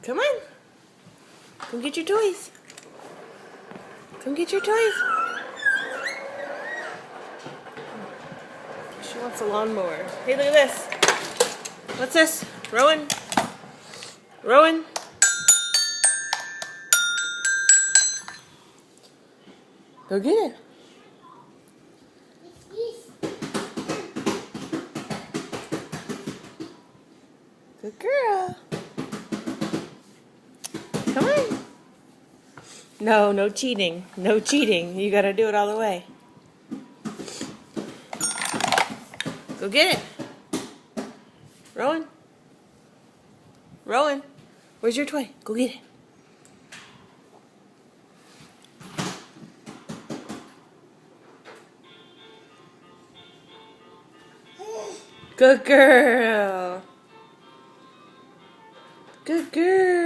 Come on. Come get your toys. Come get your toys. She wants a lawnmower. Hey, look at this. What's this? Rowan? Rowan? Go get it. Good girl. Come on. No cheating. No cheating. You gotta do it all the way. Go get it. Rowan? Rowan? Where's your toy? Go get it. Good girl. Good girl.